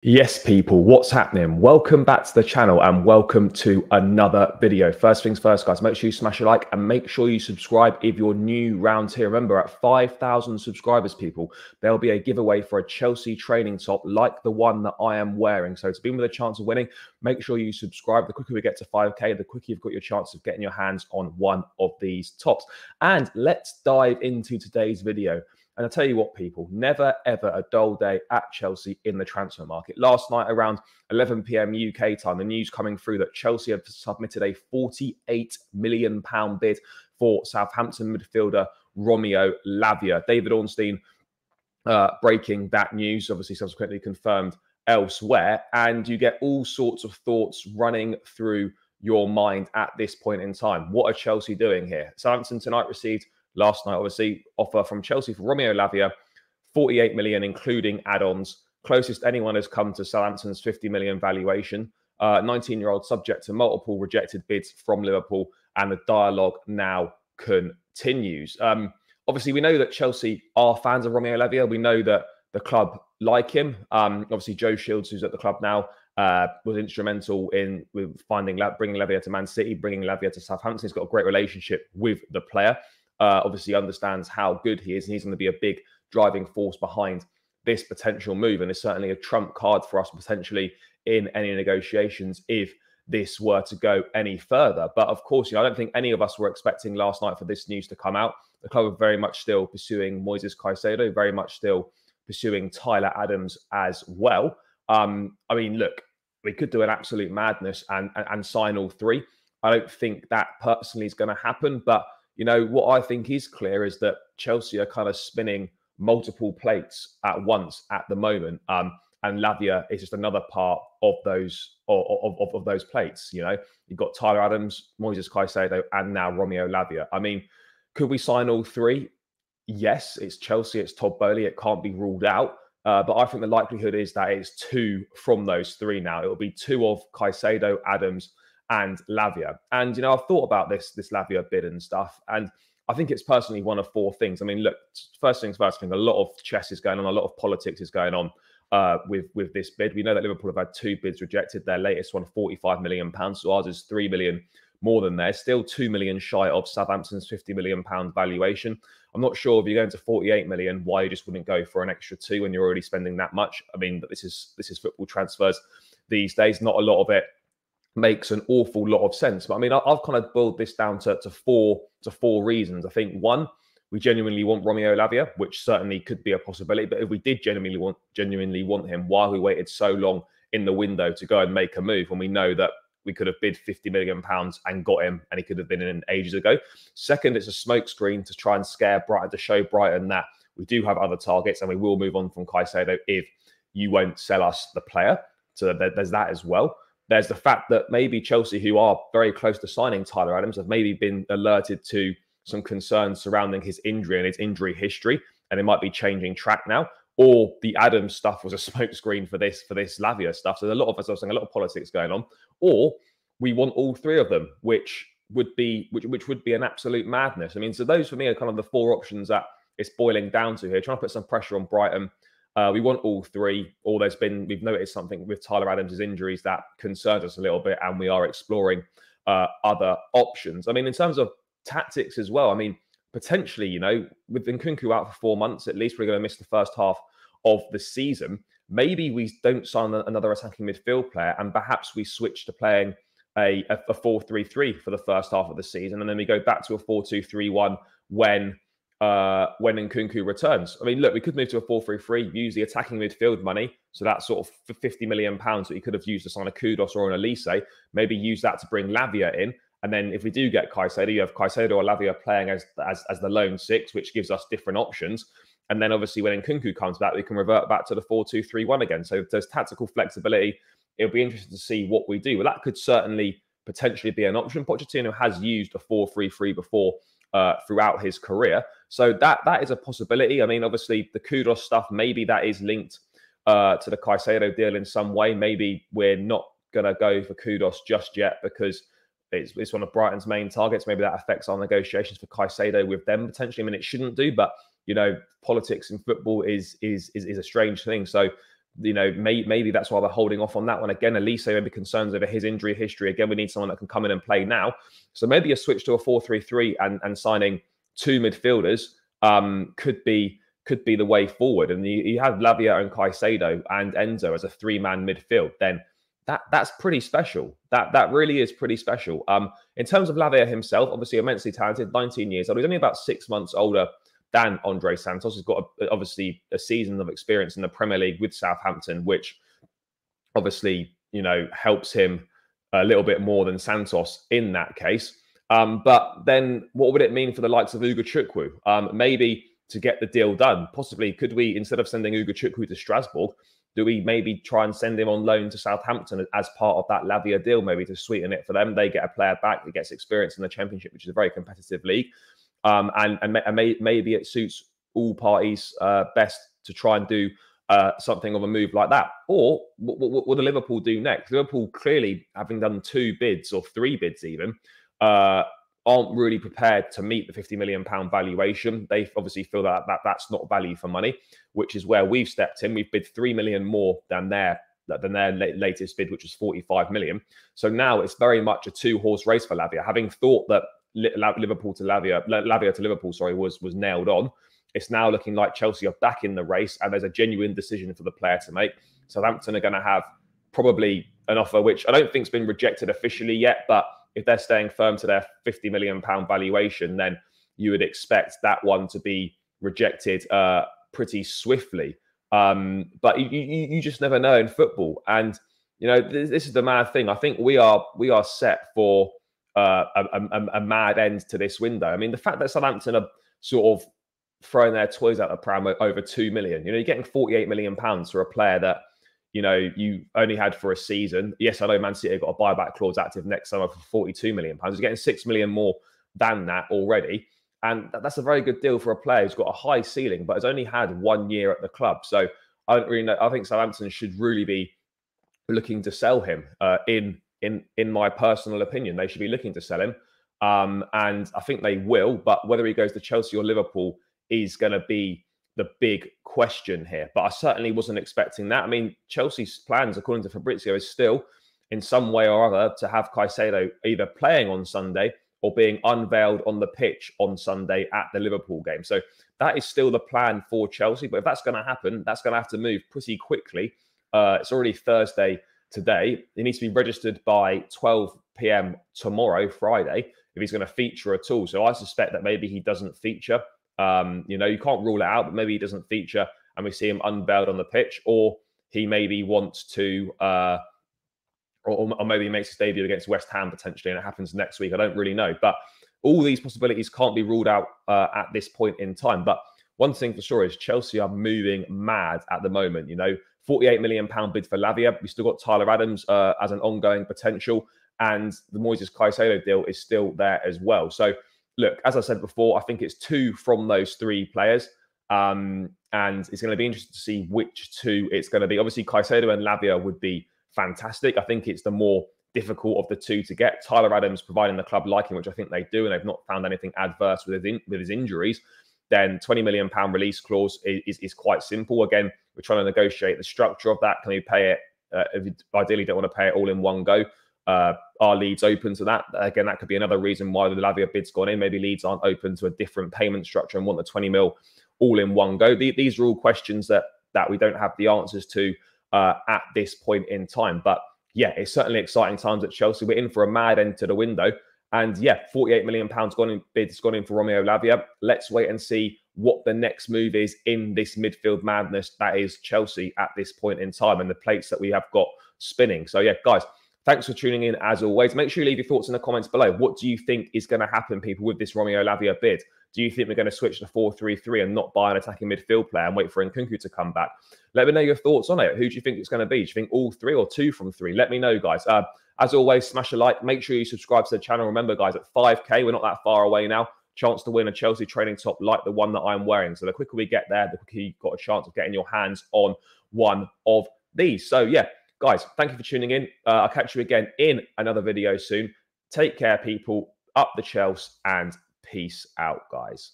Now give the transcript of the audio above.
Yes, people, what's happening? Welcome back to the channel and welcome to another video. First things first, guys, make sure you smash a like and make sure you subscribe if you're new round here. Remember, at 5,000 subscribers, people, there'll be a giveaway for a Chelsea training top like the one that I am wearing. So to be with a chance of winning, make sure you subscribe. The quicker we get to 5K, the quicker you've got your chance of getting your hands on one of these tops. And let's dive into today's video. And I'll tell you what, people, never, ever a dull day at Chelsea in the transfer market. Last night, around 11 p.m. UK time, the news coming through that Chelsea have submitted a £48 million bid for Southampton midfielder Romeo Lavia. David Ornstein breaking that news, obviously subsequently confirmed elsewhere. And you get all sorts of thoughts running through your mind at this point in time. What are Chelsea doing here? Southampton tonight received last night, obviously, offer from Chelsea for Romeo Lavia, 48 million, including add-ons. Closest anyone has come to Southampton's 50 million valuation. 19-year-old subject to multiple rejected bids from Liverpool, and the dialogue now continues. Obviously, we know that Chelsea are fans of Romeo Lavia. We know that the club like him. Obviously, Joe Shields, who's at the club now, was instrumental in bringing Lavia to Man City, bringing Lavia to Southampton. He's got a great relationship with the player. Obviously understands how good he is, and he's going to be a big driving force behind this potential move, and is certainly a trump card for us potentially in any negotiations if this were to go any further. But of course, I don't think any of us were expecting last night for this news to come out. The club are very much still pursuing Moises Caicedo, very much still pursuing Tyler Adams as well. I mean, look, we could do an absolute madness and sign all three. I don't think that personally is going to happen, but what I think is clear is that Chelsea are kind of spinning multiple plates at once at the moment. And Lavia is just another part of those of those plates. You've got Tyler Adams, Moises Caicedo, and now Romeo Lavia. I mean, could we sign all three? Yes, it's Chelsea, it's Todd Boehly. It can't be ruled out. But I think the likelihood is that it's two from those three now. It will be two of Caicedo, Adams, and Lavia. And, I've thought about this Lavia bid and stuff. And I think it's personally one of four things. I mean, look, first things first, I think a lot of chess is going on, a lot of politics is going on with this bid. We know that Liverpool have had two bids rejected. Their latest one, £45 million. So ours is £3 million more than theirs. Still £2 million shy of Southampton's £50 million valuation. I'm not sure if you're going to 48 million, why you just wouldn't go for an extra two when you're already spending that much. I mean, this is football transfers these days. Not a lot of it makes an awful lot of sense. But I mean, I've kind of boiled this down to four reasons. I think one, we genuinely want Romeo Lavia, which certainly could be a possibility. But if we did genuinely want him, why we waited so long in the window to go and make a move when we know that we could have bid £50 million and got him, and he could have been in ages ago. Second, it's a smokescreen to try and scare Brighton, to show Brighton that we do have other targets and we will move on from Caicedo if you won't sell us the player. So there's that as well. There's the fact that maybe Chelsea, who are very close to signing Tyler Adams, have maybe been alerted to some concerns surrounding his injury and his injury history, and it might be changing track now. Or the Adams stuff was a smokescreen for this Lavia stuff. So there's a lot of us are saying a lot of politics going on. Or we want all three of them, which would be an absolute madness. I mean, so those for me are kind of the four options that it's boiling down to here. Trying to put some pressure on Brighton. We want all three, or we've noticed something with Tyler Adams' injuries that concerns us a little bit, and we are exploring other options. I mean, in terms of tactics as well, I mean, potentially, with Nkunku out for 4 months, at least we're going to miss the first half of the season. Maybe we don't sign another attacking midfield player, and perhaps we switch to playing a 4-3-3 for the first half of the season, and then we go back to a 4-2-3-1 when Nkunku returns. I mean, look, we could move to a 4-3-3, use the attacking midfield money, so that's sort of £50 million that you could have used to sign a Kudos or an Elise, maybe use that to bring Lavia in. And then if we do get Caicedo, you have Caicedo or Lavia playing as the lone six, which gives us different options. And then obviously when Nkunku comes back, we can revert back to the 4-2-3-1 again. So if there's tactical flexibility, it'll be interesting to see what we do. Well, that could certainly potentially be an option. Pochettino has used a 4-3-3 before throughout his career. So that is a possibility. I mean, obviously the Kudos stuff, maybe that is linked to the Caicedo deal in some way. Maybe we're not going to go for Kudos just yet because it's one of Brighton's main targets. Maybe that affects our negotiations for Caicedo with them potentially. I mean, it shouldn't do, but politics in football is a strange thing. So you know, maybe that's why we're holding off on that one. Again, Elise maybe concerns over his injury history. Again, we need someone that can come in and play now. So maybe a switch to a 4-3-3 and signing two midfielders could be the way forward. And you have Lavia and Caicedo and Enzo as a three-man midfield. Then that's pretty special. That really is pretty special. In terms of Lavia himself, obviously immensely talented, 19 years old. He's only about 6 months older than Andre Santos. He's got obviously a season of experience in the Premier League with Southampton, which obviously, you know, helps him a little bit more than Santos in that case. But then what would it mean for the likes of Ugochukwu? Maybe to get the deal done, possibly could we, instead of sending Ugochukwu to Strasbourg, do we maybe try and send him on loan to Southampton as part of that Lavia deal, maybe to sweeten it for them? They get a player back that gets experience in the Championship, which is a very competitive league. And maybe it suits all parties best to try and do something of a move like that. Or what do Liverpool do next? Liverpool clearly, having done 2 bids or 3 bids even, aren't really prepared to meet the £50 million valuation. They obviously feel that that's not value for money, which is where we've stepped in. We've bid 3 million more than their latest bid, which was 45 million. So now it's very much a 2-horse race for Lavia. Having thought that Lavia to Liverpool, sorry, was nailed on, it's now looking like Chelsea are back in the race, and there's a genuine decision for the player to make. Southampton are going to have probably an offer which I don't think has been rejected officially yet, but if they're staying firm to their £50 million valuation, then you would expect that one to be rejected pretty swiftly. But you just never know in football. And, you know, this is the mad thing. I think we are set for a mad end to this window. I mean, the fact that Southampton are sort of throwing their toys out the pram over 2 million, you know, you're getting £48 million for a player that, you know, you only had for a season. Yes, I know Man City have got a buyback clause active next summer for £42 million. You're getting £6 million more than that already. And that's a very good deal for a player who's got a high ceiling, but has only had 1 year at the club. So I don't really know. I think Southampton should really be looking to sell him. In my personal opinion, they should be looking to sell him. And I think they will. But whether he goes to Chelsea or Liverpool is going to be the big question here. But I certainly wasn't expecting that. I mean, Chelsea's plans, according to Fabrizio, is still in some way or other to have Caicedo either playing on Sunday or being unveiled on the pitch on Sunday at the Liverpool game. So that is still the plan for Chelsea. But if that's going to happen, that's going to have to move pretty quickly. It's already Thursday today. He needs to be registered by 12 p.m. tomorrow, Friday, if he's going to feature at all. So I suspect that maybe he doesn't feature. You know, you can't rule it out, but maybe he doesn't feature and we see him unveiled on the pitch, or he maybe wants to, or maybe he makes his debut against West Ham potentially, and it happens next week. I don't really know, but all these possibilities can't be ruled out at this point in time. But one thing for sure is Chelsea are moving mad at the moment. You know, £48 million bid for Lavia. We still got Tyler Adams as an ongoing potential, and the Moises Caicedo deal is still there as well. So look, as I said before, I think it's 2 from those 3 players. And it's going to be interesting to see which 2 it's going to be. Obviously, Caicedo and Lavia would be fantastic. I think it's the more difficult of the 2 to get. Tyler Adams, providing the club like him, which I think they do, and they've not found anything adverse with his injuries, then £20 million release clause is quite simple. Again, we're trying to negotiate the structure of that. Can we pay it? If you ideally don't want to pay it all in one go. Are Leeds open to that? Again, that could be another reason why the Lavia bid's gone in. Maybe Leeds aren't open to a different payment structure and want the 20 mil all in one go. These are all questions that we don't have the answers to at this point in time. But yeah, it's certainly exciting times at Chelsea. We're in for a mad end to the window. And yeah, £48 million bids gone in for Romeo Lavia. Let's wait and see what the next move is in this midfield madness that is Chelsea at this point in time and the plates that we have got spinning. So yeah, guys, thanks for tuning in as always. Make sure you leave your thoughts in the comments below. What do you think is going to happen, people, with this Romeo Lavia bid? Do you think we're going to switch to 4-3-3 and not buy an attacking midfield player and wait for Nkunku to come back? Let me know your thoughts on it. Who do you think it's going to be? Do you think all 3 or 2 from 3? Let me know, guys. As always, smash a like. Make sure you subscribe to the channel. Remember, guys, at 5K, we're not that far away now. Chance to win a Chelsea training top like the one that I'm wearing. So the quicker we get there, the quicker you've got a chance of getting your hands on one of these. So yeah, guys, thank you for tuning in. I'll catch you again in another video soon. Take care, people. Up the Chelsea, and peace out, guys.